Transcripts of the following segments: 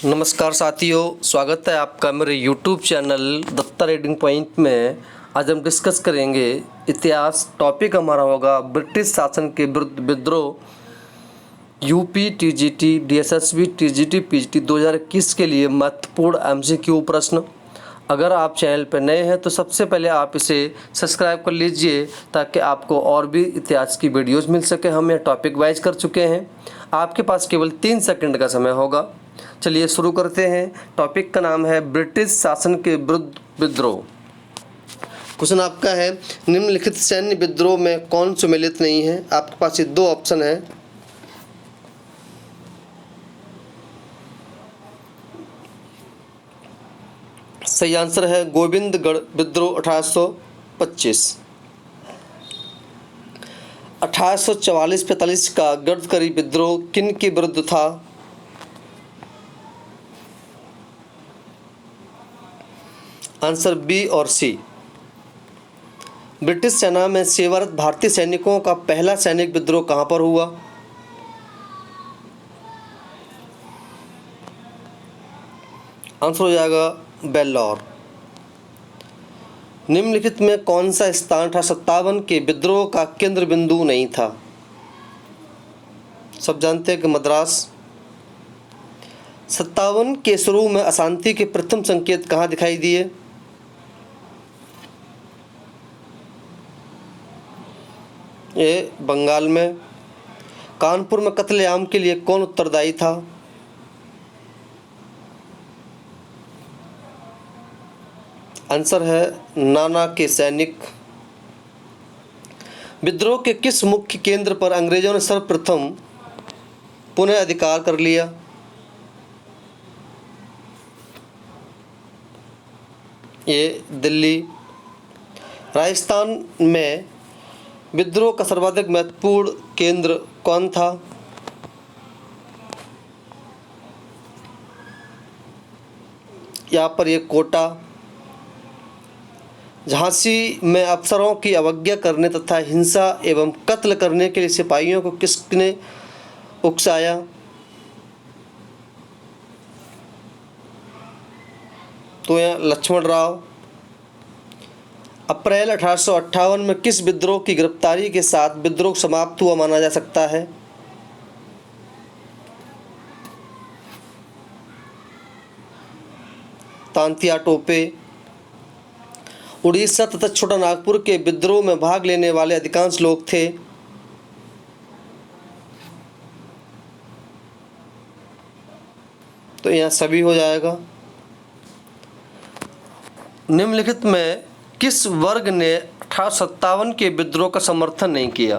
नमस्कार साथियों, स्वागत है आपका मेरे YouTube channel Datta reading point में। आज हम डिस्कस करेंगे इतिहास। टॉपिक हमारा होगा ब्रिटिश शासन के विरुद्ध विद्रोह। UP TGT, DSSB, TGT, PGT 2021 के लिए महत्वपूर्ण एमसीक्यू प्रश्न। अगर आप चैनल पर नए हैं तो सबसे पहले आप इसे सब्सक्राइब कर लीजिए ताकि आपको और भी इतिहास की वीडियोज़ मिल सके। हम यह टॉपिक वाइज कर चुके हैं। आपके पास केवल 3 सेकंड का समय होगा। चलिए शुरू करते हैं। टॉपिक का नाम है ब्रिटिश शासन के विरुद्ध विद्रोह। क्वेश्चन आपका है, निम्नलिखित सैन्य विद्रोह में कौन सम्मिलित नहीं है? आपके पास ये 2 ऑप्शन है। सही आंसर है गोविंदगढ़ विद्रोह 1825। 1844-45 का गढ़करी विद्रोह किन के विरुद्ध था? आंसर बी और सी। ब्रिटिश सेना में सेवारत भारतीय सैनिकों का पहला सैनिक विद्रोह कहां पर हुआ? आंसर हो जाएगा बेल्लौर। निम्नलिखित में कौन सा स्थान 1857 के विद्रोह का केंद्र बिंदु नहीं था? सब जानते हैं कि मद्रास। 57 के शुरू में अशांति के प्रथम संकेत कहां दिखाई दिए? ये बंगाल में। कानपुर में कत्लेआम के लिए कौन उत्तरदायी था? आंसर है नाना के सैनिक। विद्रोह के किस मुख्य केंद्र पर अंग्रेजों ने सर्वप्रथम पुनः अधिकार कर लिया? ये दिल्ली। राजस्थान में विद्रोह का सर्वाधिक महत्वपूर्ण केंद्र कौन था? यहाँ पर ये कोटा। झांसी में अफसरों की अवज्ञा करने तथा हिंसा एवं कत्ल करने के लिए सिपाहियों को किसने उकसाया? तो यहाँ लक्ष्मण राव। अप्रैल 1858 में किस विद्रोह की गिरफ्तारी के साथ विद्रोह समाप्त हुआ माना जा सकता है? तांतिया टोपे। उड़ीसा तथा छोटा नागपुर के विद्रोह में भाग लेने वाले अधिकांश लोग थे? तो यहाँ सभी हो जाएगा। निम्नलिखित में किस वर्ग ने 1857 के विद्रोह का समर्थन नहीं किया?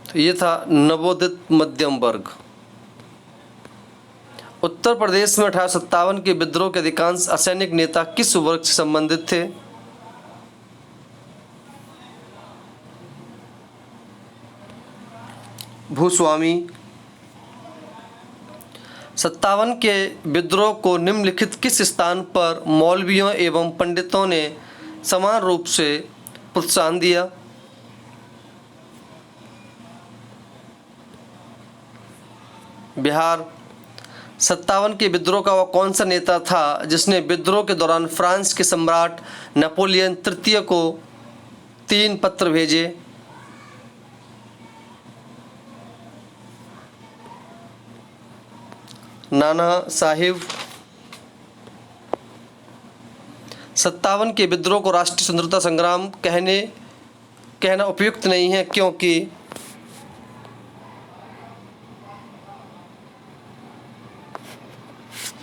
तो ये था नवोदित मध्यम वर्ग। उत्तर प्रदेश में 1857 के विद्रोह के अधिकांश असैनिक नेता किस वर्ग से संबंधित थे? भूस्वामी। 57 के विद्रोह को निम्नलिखित किस स्थान पर मौलवियों एवं पंडितों ने समान रूप से प्रोत्साहन दिया? बिहार। 57 के विद्रोह का वह कौन सा नेता था जिसने विद्रोह के दौरान फ्रांस के सम्राट नेपोलियन तृतीय को 3 पत्र भेजे? नाना साहिब। 57 के विद्रोह को राष्ट्रीय स्वतंत्रता संग्राम कहना उपयुक्त नहीं है, क्योंकि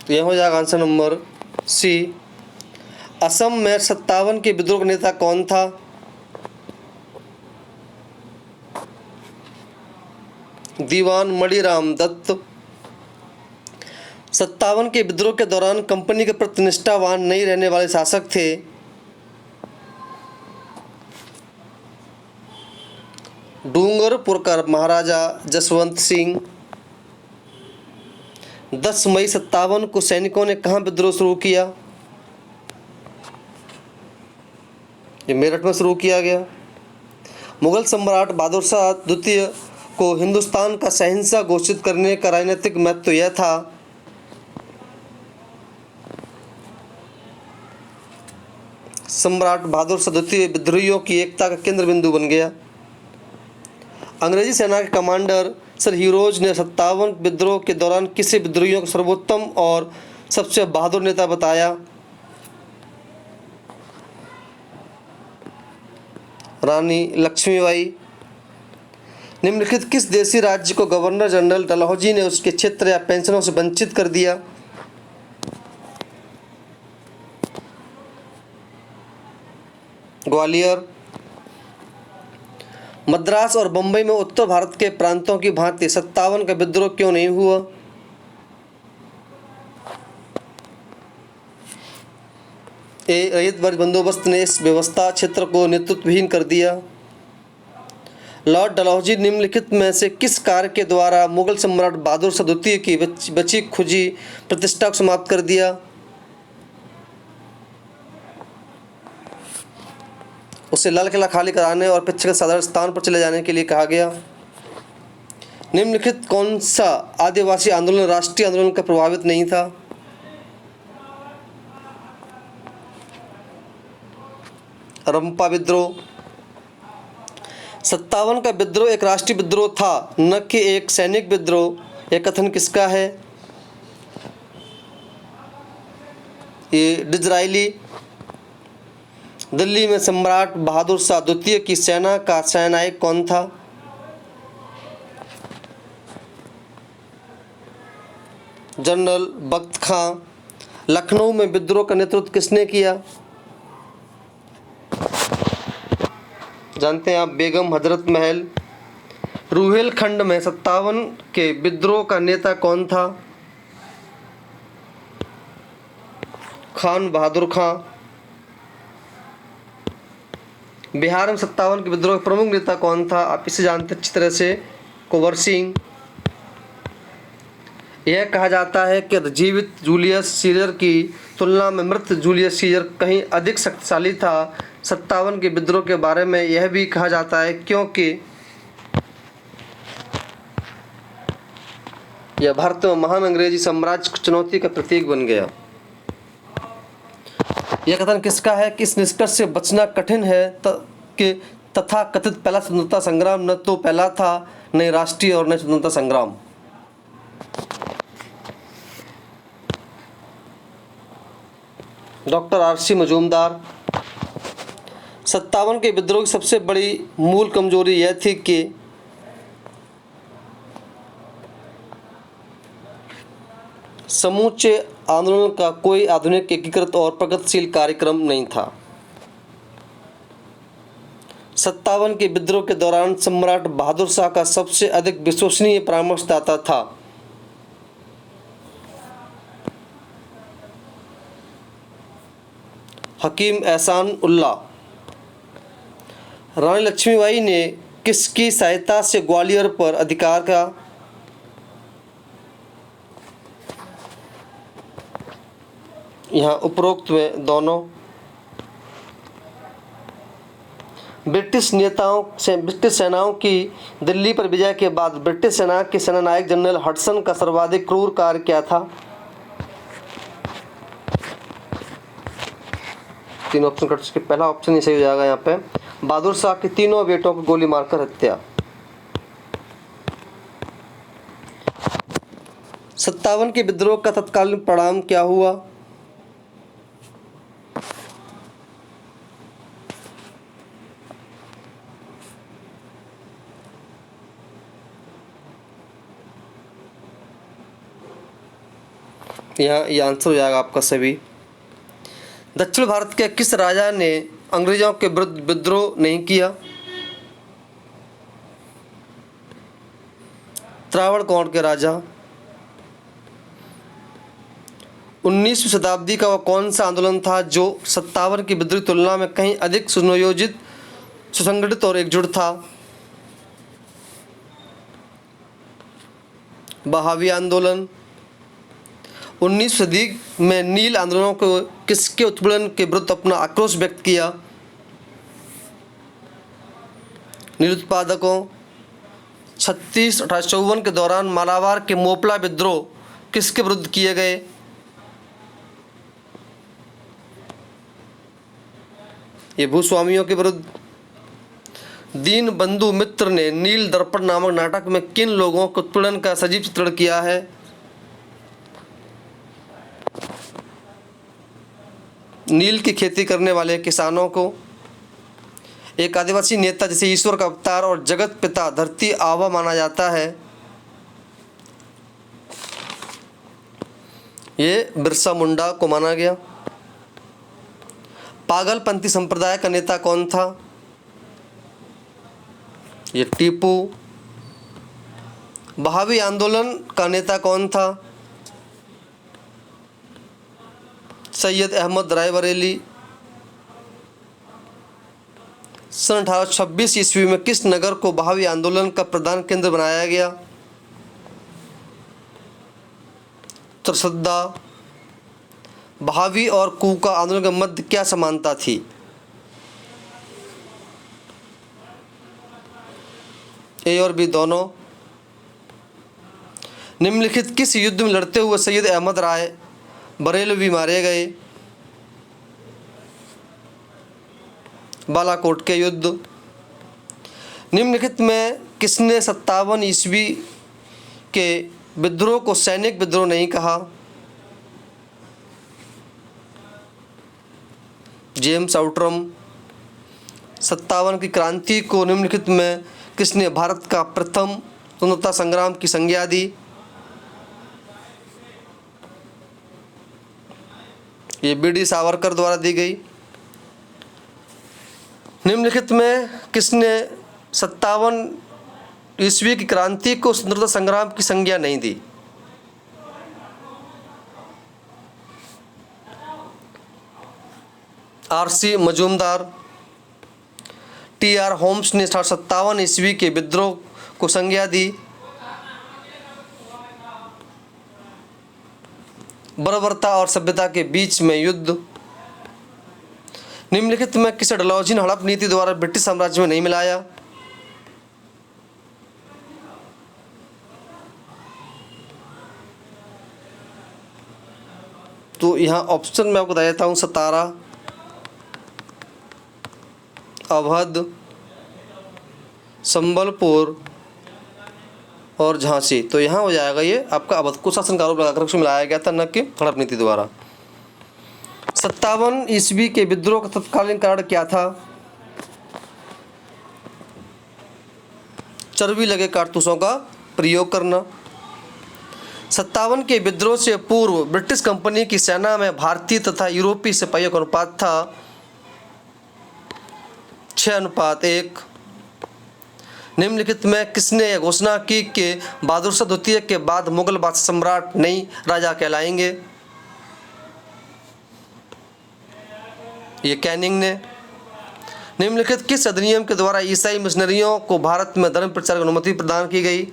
तो यह हो जाएगा आंसर नंबर सी। असम में 57 के विद्रोह का नेता कौन था? दीवान मणिराम दत्त। 57 के विद्रोह के दौरान कंपनी के प्रति निष्ठावान नहीं रहने वाले शासक थे? डूंगरपुर का महाराजा जसवंत सिंह। 10 मई 57 को सैनिकों ने कहां विद्रोह शुरू किया? ये मेरठ में शुरू किया गया। मुगल सम्राट बहादुर शाह द्वितीय को हिंदुस्तान का शहंशाह घोषित करने का राजनीतिक महत्व यह था सम्राट बहादुर शाह द्वितीय विद्रोहियों की एकता का केंद्र बिंदु बन गया। अंग्रेजी सेना के कमांडर सर हीरोज ने 57 विद्रोह के दौरान किसी विद्रोहियों को सर्वोत्तम और सबसे बहादुर नेता बताया? रानी लक्ष्मीबाई। निम्नलिखित किस देशी राज्य को गवर्नर जनरल डलहौजी ने उसके क्षेत्र या पेंशनों से वंचित कर दिया? ग्वालियर। मद्रास और बंबई में उत्तर भारत के प्रांतों की भांति 57 का विद्रोह क्यों नहीं हुआ? रैयत बंदोबस्त ने इस व्यवस्था क्षेत्र को नेतृत्वहीन कर दिया। लॉर्ड डलहौजी निम्नलिखित में से किस कार्य के द्वारा मुगल सम्राट बहादुर शाह द्वितीय की बची खुजी प्रतिष्ठा को समाप्त कर दिया? उसे लाल किला खाली कराने और पिछले साधारण स्थान पर चले जाने के लिए कहा गया। निम्नलिखित कौन सा आदिवासी आंदोलन राष्ट्रीय आंदोलन का प्रभावित नहीं था? रंपा विद्रोह। 57 का विद्रोह एक राष्ट्रीय विद्रोह था, न कि एक सैनिक विद्रोह। यह कथन किसका है? ये डिज़रायली। दिल्ली में सम्राट बहादुर शाह द्वितीय की सेना का सेनानायक कौन था? जनरल बख्त खां। लखनऊ में विद्रोह का नेतृत्व किसने किया? जानते हैं आप, बेगम हजरत महल। रुहेलखंड में 57 के विद्रोह का नेता कौन था? खान बहादुर खां। बिहार में 57 के विद्रोह का प्रमुख नेता कौन था? आप इसे जानते अच्छी तरह से, कुंवर सिंह। यह कहा जाता है कि जीवित जूलियस सीजर की तुलना में मृत जूलियस सीजर कहीं अधिक शक्तिशाली था। 57 के विद्रोह के बारे में यह भी कहा जाता है क्योंकि यह भारत में महान अंग्रेजी साम्राज्य की चुनौती का प्रतीक बन गया। यह कथन किसका है कि इस निष्कर्ष से बचना कठिन है कि तथा कथित पहला स्वतंत्रता संग्राम न तो पहला था, न राष्ट्रीय और न स्वतंत्रता संग्राम? Doctor RC. मजूमदार। 57 के विद्रोह की सबसे बड़ी मूल कमजोरी यह थी कि समूचे आंदोलन का कोई आधुनिक एकीकृत और प्रगतिशील कार्यक्रम नहीं था। 57 के विद्रोह के दौरान सम्राट बहादुर शाह का सबसे अधिक विश्वसनीय परामर्शदाता था हकीम एहसान उल्लाह। रानी लक्ष्मीबाई ने किसकी सहायता से ग्वालियर पर अधिकार का? यहाँ उपरोक्त में दोनों। ब्रिटिश सेनाओं की दिल्ली पर विजय के बाद ब्रिटिश सेना के सेनानायक जनरल हडसन का सर्वाधिक क्रूर कार्य क्या था? तीन ऑप्शन कट चुके, पहला ऑप्शन ही सही हो जाएगा। यहाँ पे बहादुर शाह के तीनों बेटों को गोली मारकर हत्या। 57 के विद्रोह का तत्कालीन परिणाम क्या हुआ? यहाँ ये आंसर हो जाएगा आपका सभी। दक्षिण भारत के किस राजा ने अंग्रेजों के विरुद्ध विद्रोह नहीं किया? त्रावणकोर के राजा। 19वीं शताब्दी का वह कौन सा आंदोलन था जो 57 की विद्रोह की तुलना में कहीं अधिक सुनियोजित, सुसंगठित और एकजुट था? बहावी आंदोलन। 19वीं सदी में नील आंदोलनों को किसके उत्पीड़न के विरुद्ध अपना आक्रोश व्यक्त किया? नील उत्पादकों। 36-1854 के दौरान मालाबार के मोपला विद्रोह किसके विरुद्ध किए गए? ये भूस्वामियों के विरुद्ध। दीन बंधु मित्र ने नील दर्पण नामक नाटक में किन लोगों के उत्पीड़न का सजीव चित्रण किया है? नील की खेती करने वाले किसानों को। एक आदिवासी नेता जिसे ईश्वर का अवतार और जगत पिता धरती आबा माना जाता है, ये बिरसा मुंडा को माना गया। पागलपंथी संप्रदाय का नेता कौन था? ये टीपू। बहावी आंदोलन का नेता कौन था? सैयद अहमद रायबरेली। सन 1826 ईस्वी में किस नगर को बहावी आंदोलन का प्रधान केंद्र बनाया गया? त्रसद्दा। बहावी और कूका आंदोलन के मध्य क्या समानता थी? ए और बी दोनों। निम्नलिखित किस युद्ध में लड़ते हुए सैयद अहमद राय बरेलवी मारे गए? बालाकोट के युद्ध। निम्नलिखित में किसने 57 ईस्वी के विद्रोह को सैनिक विद्रोह नहीं कहा? James Outram. 57 की क्रांति को निम्नलिखित में किसने भारत का प्रथम स्वतंत्रता संग्राम की संज्ञा दी? ये बी.डी. सावरकर द्वारा दी गई। निम्नलिखित में किसने 57 ईस्वी की क्रांति को स्वतंत्रता संग्राम की संज्ञा नहीं दी? आर.सी. मजूमदार। टी.आर. होम्स ने 57 ईस्वी के विद्रोह को संज्ञा दी। बर्बरता और सभ्यता के बीच में युद्ध। निम्नलिखित में किसे डलहौजी ने हड़प नीति द्वारा ब्रिटिश साम्राज्य में नहीं मिलाया? तो यहाँ ऑप्शन में आपको बता देता हूँ, सतारा, अवध, संबलपुर और झांसी। तो यहाँ हो जाएगा ये आपका अवध को शासन का आरोप लगाकर उसमें मिलाया गया था, न कि हड़प नीति द्वारा। 57 ईस्वी के विद्रोह का तत्कालीन कारण क्या था? चर्बी लगे कारतूसों का प्रयोग करना। 57 के विद्रोह से पूर्व ब्रिटिश कंपनी की सेना में भारतीय तथा यूरोपीय सिपाहियों का अनुपात था 6:1। निम्नलिखित में किसने यह घोषणा की कि बहादुर शाह द्वितीय के बाद मुगल बादशाह सम्राट नई राजा कहलाएंगे? ये कैनिंग ने। निम्नलिखित किस अधिनियम के द्वारा ईसाई मिशनरियों को भारत में धर्म प्रचार की अनुमति प्रदान की गई?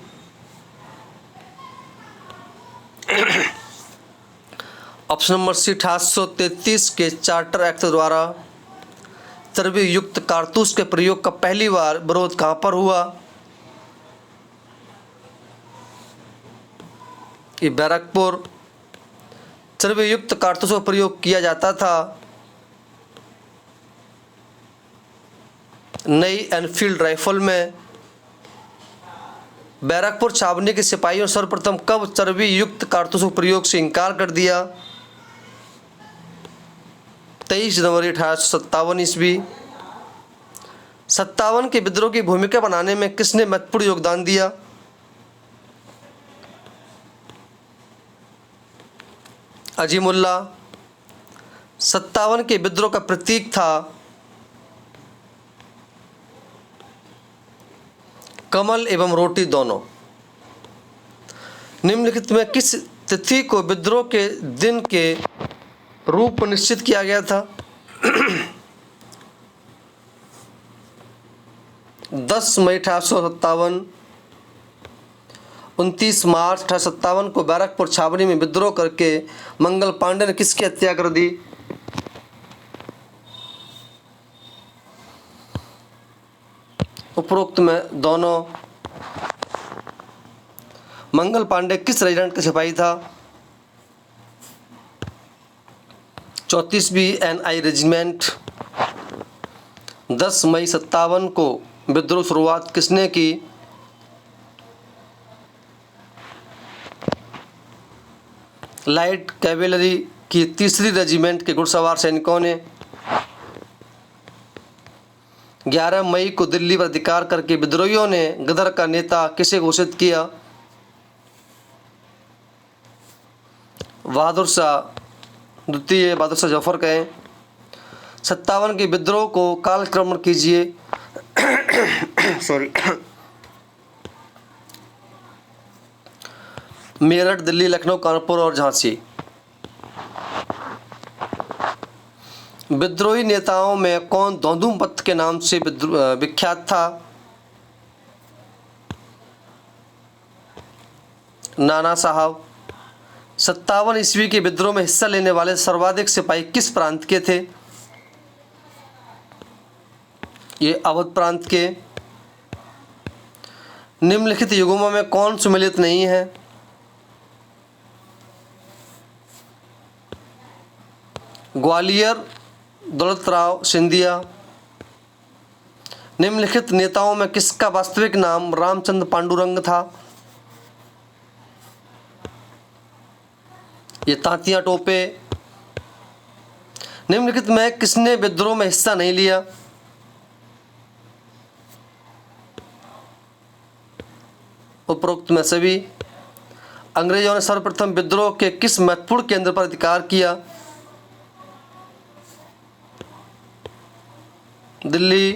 ऑप्शन नंबर सी 1833 के चार्टर एक्ट द्वारा। चर्बी युक्त कारतूस के प्रयोग का पहली बार विरोध कहां पर हुआ? ये बैरकपुर। चर्बी युक्त कारतूसों का प्रयोग किया जाता था नई एनफील्ड राइफल में। बैरकपुर छावनी के सिपाहियों ने सर्वप्रथम कब चर्बी युक्त कारतूसों के प्रयोग से इनकार कर दिया? 23 जनवरी 1857 ईस्वी। 57 के विद्रोह की भूमिका बनाने में किसने महत्वपूर्ण योगदान दिया? अजीमुल्ला। 57 के विद्रोह का प्रतीक था कमल एवं रोटी दोनों। निम्नलिखित में किस तिथि को विद्रोह के दिन के रूप में निश्चित किया गया था? 10 मई 1857। 29 मार्च 1857 को बैरकपुर छावनी में विद्रोह करके मंगल पांडे ने किसकी हत्या कर दी? उपरोक्त में दोनों। मंगल पांडे किस रेजिमेंट का सिपाही था? 34वीं NI रेजिमेंट। 10 मई 57 को विद्रोह शुरुआत किसने की? लाइट कैवेलरी की 3री रेजिमेंट के घुड़सवार सैनिकों ने। 11 मई को दिल्ली पर अधिकार करके विद्रोहियों ने गदर का नेता किसे घोषित किया? बहादुर शाह द्वितीय, बहादुर शाह जफर कहें। 57 के विद्रोह को कालक्रमण कीजिए। सॉरी। मेरठ, दिल्ली, लखनऊ, कानपुर और झांसी। विद्रोही नेताओं में कौन धोंधुमपंत के नाम से विख्यात था? नाना साहब। 57 ईस्वी के विद्रोह में हिस्सा लेने वाले सर्वाधिक सिपाही किस प्रांत के थे? ये अवध प्रांत के। निम्नलिखित युग्मों में कौन सुमेलित नहीं है? ग्वालियर, दौलतराव सिंधिया। निम्नलिखित नेताओं में किसका वास्तविक नाम रामचंद्र पांडुरंग था? ये तांतिया टोपे। निम्नलिखित में किसने विद्रोह में हिस्सा नहीं लिया? उपरोक्त में सभी। अंग्रेजों ने सर्वप्रथम विद्रोह के किस महत्वपूर्ण केंद्र पर अधिकार किया? दिल्ली।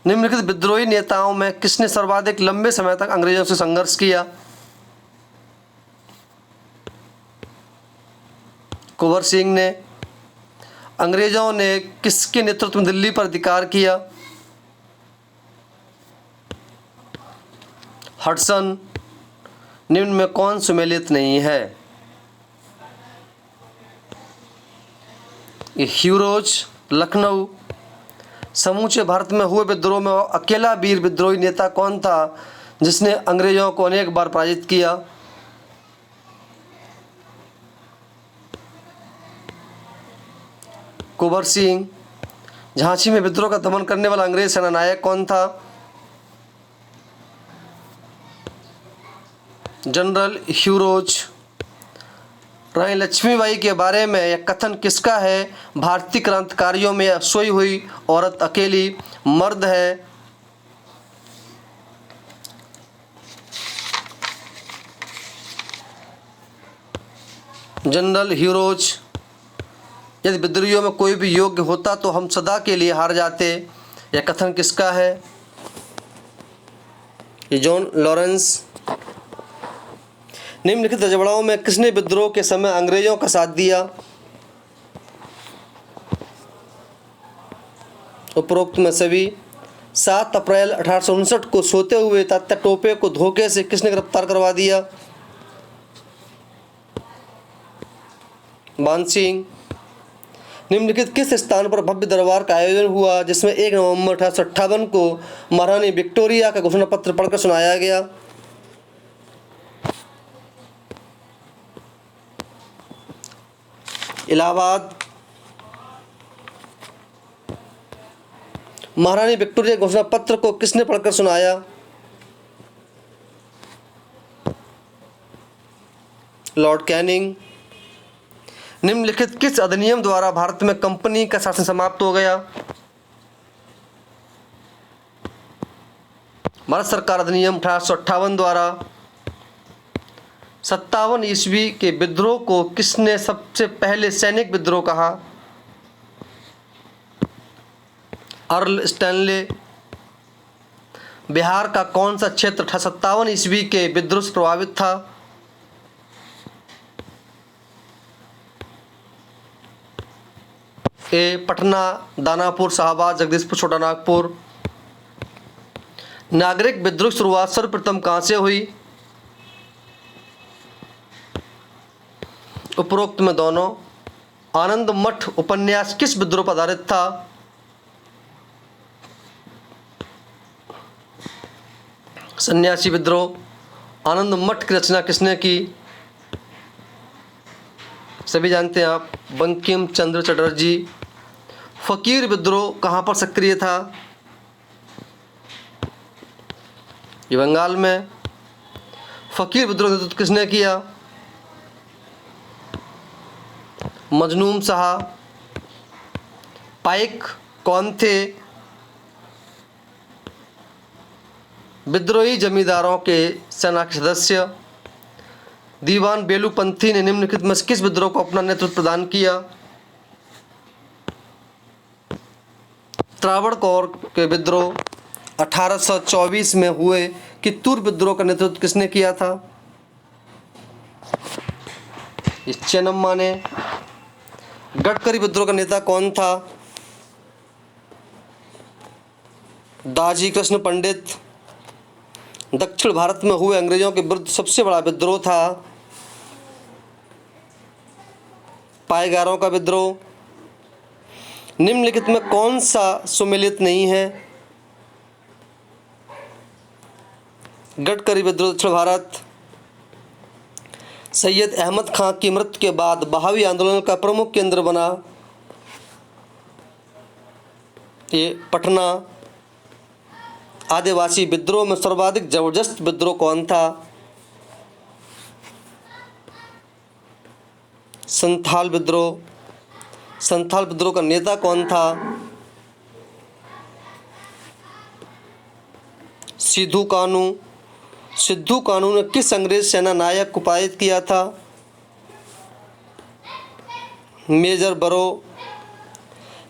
निम्नलिखित विद्रोही नेताओं में किसने सर्वाधिक लंबे समय तक अंग्रेजों से संघर्ष किया? कुंवर सिंह ने। अंग्रेजों ने किसके नेतृत्व में दिल्ली पर अधिकार किया? हडसन। निम्न में कौन सुमेलित नहीं है? ह्यूरोज, लखनऊ। समूचे भारत में हुए विद्रोह में अकेला वीर विद्रोही नेता कौन था जिसने अंग्रेजों को अनेक बार पराजित किया? कुंवर सिंह। झांसी में विद्रोह का दमन करने वाला अंग्रेज सेनानायक कौन था? General Hugh Rose. रानी लक्ष्मीबाई के बारे में यह कथन किसका है? भारतीय क्रांतिकारियों में सोई हुई औरत अकेली मर्द है। General Hugh Rose. यदि विद्रोहियों में कोई भी योग्य होता तो हम सदा के लिए हार जाते। यह कथन किसका है? John Lawrence. निम्नलिखित रजवाड़ों में किसने विद्रोह के समय अंग्रेजों का साथ दिया? उपरोक्त में सभी। 7 अप्रैल 1859 को सोते हुए तात्या टोपे को धोखे से किसने गिरफ्तार करवा दिया? मान सिंह। निम्नलिखित किस स्थान पर भव्य दरबार का आयोजन हुआ जिसमें 1 नवंबर 1858 को महारानी विक्टोरिया का घोषणा पत्र पढ़कर सुनाया गया? इलाहाबाद। महारानी विक्टोरिया घोषणा पत्र को किसने पढ़कर सुनाया? Lord Canning. निम्नलिखित किस अधिनियम द्वारा भारत में कंपनी का शासन समाप्त हो गया? भारत सरकार अधिनियम 1858 द्वारा। 57 ईस्वी के विद्रोह को किसने सबसे पहले सैनिक विद्रोह कहा? Earl Stanley. बिहार का कौन सा क्षेत्र 57 ईस्वी के विद्रोह से प्रभावित था? ए पटना, दानापुर, शाहबाद, जगदीशपुर, छोटा नागपुर। नागरिक विद्रोह की शुरुआत सर्वप्रथम कहाँ से हुई? उपरोक्त में दोनों। आनंद मठ उपन्यास किस विद्रोह पर आधारित था? सन्यासी विद्रोह। आनंद मठ की रचना किसने की? सभी जानते हैं आप, बंकिम चंद्र चटर्जी। फकीर विद्रोह कहाँ पर सक्रिय था? ये बंगाल में। फकीर विद्रोह का नेतृत्व किसने किया? मजनून शाह। पाइक कौन थे? विद्रोही जमींदारों के सेना के सदस्य। दीवान बेलूपंथी ने निम्नलिखित में से किस विद्रोह को अपना नेतृत्व प्रदान किया? त्रावणकोर के विद्रोह। 1824 में हुए कित्तूर विद्रोह का नेतृत्व किसने किया था? चेन्नम्मा ने। गडकरी विद्रोह का नेता कौन था? दाजी कृष्ण पंडित। दक्षिण भारत में हुए अंग्रेजों के विरुद्ध सबसे बड़ा विद्रोह था पायगारों का विद्रोह। निम्नलिखित में कौन सा सुमेलित नहीं है? गडकरी विद्रोह दक्षिण भारत। सैयद अहमद खां की मृत्यु के बाद बहावी आंदोलन का प्रमुख केंद्र बना ये पटना। आदिवासी विद्रोह में सर्वाधिक जबरदस्त विद्रोह कौन था? संथाल विद्रोह। संथाल विद्रोह का नेता कौन था? सिद्धू कानू। सिद्धू कानू ने किस अंग्रेज सेना नायक को पायित किया था? मेजर बरो।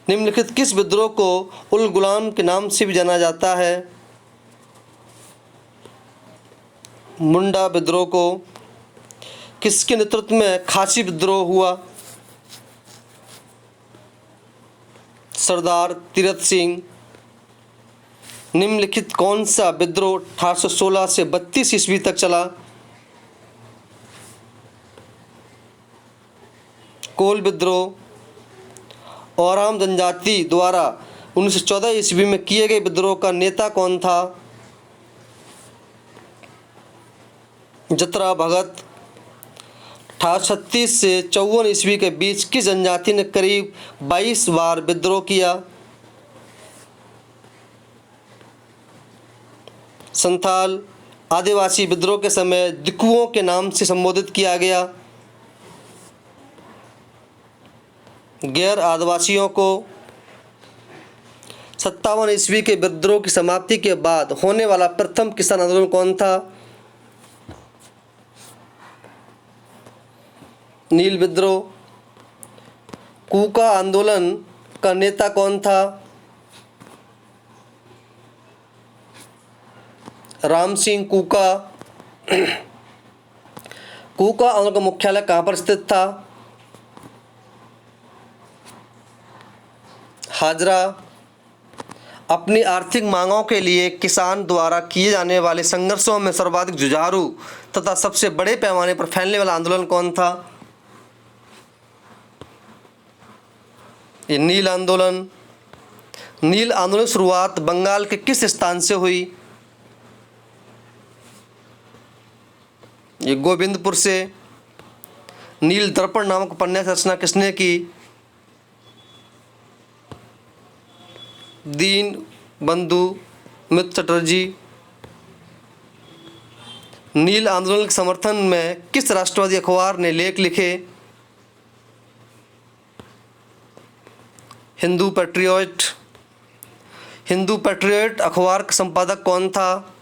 निम्नलिखित किस विद्रोह को उल गुलाम के नाम से भी जाना जाता है? मुंडा विद्रोह को। किसके नेतृत्व में खासी विद्रोह हुआ? सरदार तीरथ सिंह। निम्नलिखित कौन सा विद्रोह 1816 से 32 ईस्वी तक चला? कोल विद्रोह। औराम जनजाति द्वारा 1914 ईस्वी में किए गए विद्रोह का नेता कौन था? जतरा भगत। 1836 से 54 ईस्वी के बीच किस जनजाति ने करीब 22 बार विद्रोह किया? संथाल। आदिवासी विद्रोह के समय दिकुओं के नाम से संबोधित किया गया। गैर आदिवासियों को। 57 ईस्वी के विद्रोह की समाप्ति के बाद होने वाला प्रथम किसान आंदोलन कौन था? नील विद्रोह। कूका आंदोलन का नेता कौन था? राम सिंह कूका। कूका आंदोलन का मुख्यालय कहाँ पर स्थित था? हाजरा। अपनी आर्थिक मांगों के लिए किसान द्वारा किए जाने वाले संघर्षों में सर्वाधिक जुझारू तथा सबसे बड़े पैमाने पर फैलने वाला आंदोलन कौन था? ये नील आंदोलन। नील आंदोलन की शुरुआत बंगाल के किस स्थान से हुई? ये गोविंदपुर से। नील दर्पण नामक उपन्यास रचना किसने की? दीन बंधु मित्र चटर्जी। नील आंदोलन के समर्थन में किस राष्ट्रवादी अखबार ने लेख लिखे? हिंदू पैट्रियट। हिंदू पैट्रियट अखबार का संपादक कौन था?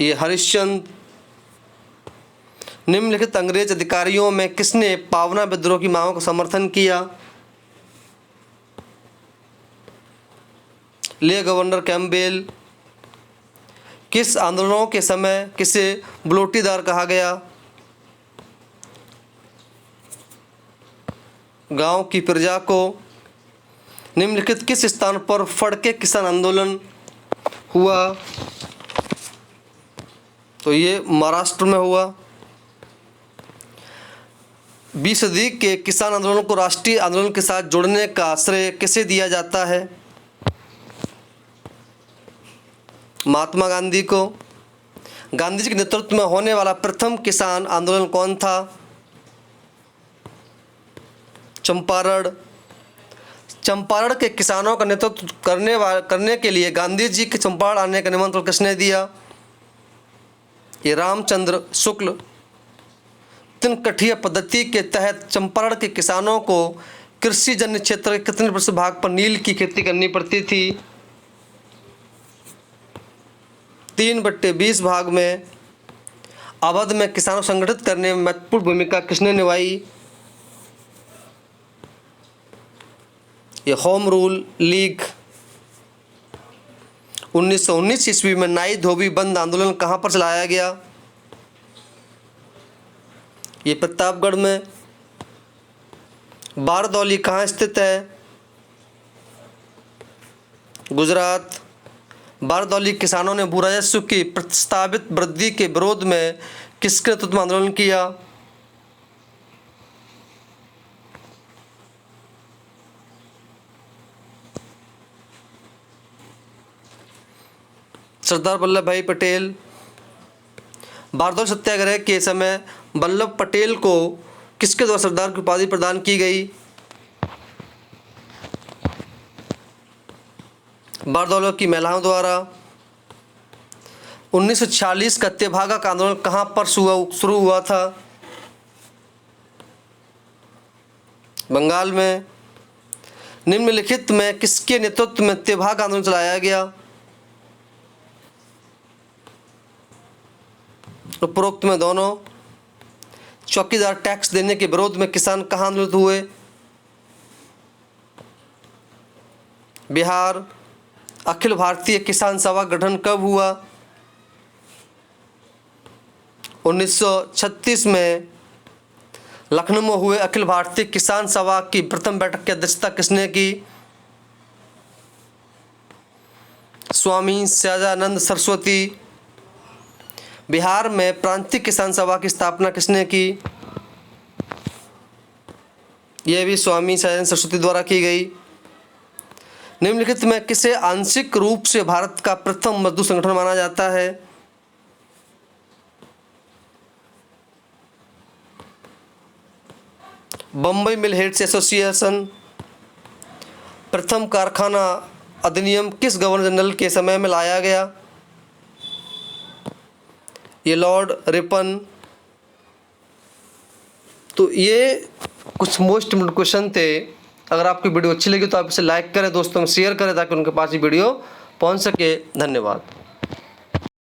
ये हरिश्चंद्र। निम्नलिखित अंग्रेज अधिकारियों में किसने पावना विद्रोह की मांगों का समर्थन किया? ले गवर्नर कैम्पबेल। किस आंदोलनों के समय किसे बलोटीदार कहा गया? गांव की प्रजा को। निम्नलिखित किस स्थान पर फड़के किसान आंदोलन हुआ? तो ये महाराष्ट्र में हुआ। 20 सदी के किसान आंदोलन को राष्ट्रीय आंदोलन के साथ जोड़ने का श्रेय किसे दिया जाता है? महात्मा गांधी को। गांधी जी के नेतृत्व में होने वाला प्रथम किसान आंदोलन कौन था? चंपारण। चंपारण के किसानों का नेतृत्व करने के लिए गांधी जी के चंपारण आने का निमंत्रण किसने दिया? ये रामचंद्र शुक्ल। तिनकठिया पद्धति के तहत चंपारण के किसानों को कृषि जन्य क्षेत्र के कितने प्रतिशत भाग पर नील की खेती करनी पड़ती थी? 3/20 भाग में। अवध में किसानों को संगठित करने में महत्वपूर्ण भूमिका किसने निभाई? ये होम रूल लीग। 1919 ईस्वी में नाई धोबी बंद आंदोलन कहाँ पर चलाया गया? ये प्रतापगढ़ में। बारदौली कहाँ स्थित है? गुजरात। बारदौली किसानों ने भू राजस्व की प्रस्तावित वृद्धि के विरोध में किसके नेतृत्व में आंदोलन किया? सरदार वल्लभ भाई पटेल। बारदौली सत्याग्रह के समय वल्लभ पटेल को किसके द्वारा सरदार की उपाधि प्रदान की गई? बारदौली की महिलाओं द्वारा। 1946 का तेभागा का आंदोलन कहाँ पर शुरू हुआ था? बंगाल में। निम्नलिखित में किसके नेतृत्व में तेभागा आंदोलन चलाया गया? उपरोक्त में दोनों। चौकीदार टैक्स देने के विरोध में किसान कहाँ आंदोलित हुए? बिहार। अखिल भारतीय किसान सभा गठन कब हुआ? 1936 में। लखनऊ में हुए अखिल भारतीय किसान सभा की प्रथम बैठक की अध्यक्षता किसने की? स्वामी सहजानंद सरस्वती। बिहार में प्रांतीय किसान सभा की स्थापना किसने की? यह भी स्वामी सहजानंद सरस्वती द्वारा की गई। निम्नलिखित में किसे आंशिक रूप से भारत का प्रथम मजदूर संगठन माना जाता है? बम्बई मिल हेड्स एसोसिएशन। प्रथम कारखाना अधिनियम किस गवर्नर जनरल के समय में लाया गया? ये लॉर्ड रिपन। तो ये कुछ मोस्ट इम्पोर्टेंट क्वेश्चन थे। अगर आपकी वीडियो अच्छी लगी तो आप इसे लाइक करें, दोस्तों में शेयर करें ताकि उनके पास ये वीडियो पहुंच सके। धन्यवाद।